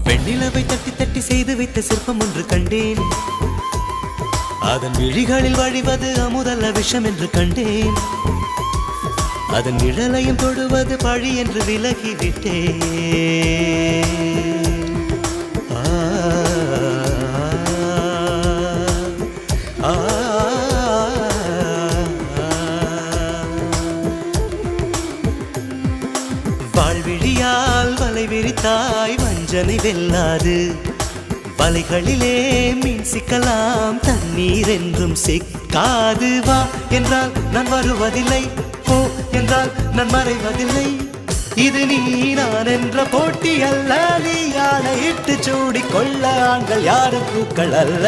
வெண்ணிலவை தட்டி தட்டி செய்து வைத்த சிற்பம் ஒன்று கண்டேன். அதன் விழிகளில் வழிவது அமுதல்ல விஷம் என்று கண்டேன். அதன் நிழலையும் தொடுவது பழி என்று விலகிவிட்டேன். வாழ்விழியால் வலை விரித்தாய் வஞ்சனை வெல்லாது. வலைகளிலே மீன் சிக்கலாம், தண்ணீர் என்றும் சிக்காது. வா என்றால் நான் வருவதில்லை, போ என்றால் நான் மறைவதில்லை. இது நீ நான் என்ற போட்டி அல்ல. நீ யானை இட்டு சூடி கொள்ள ஆண்கள் யாரும் பூக்கள் அல்ல.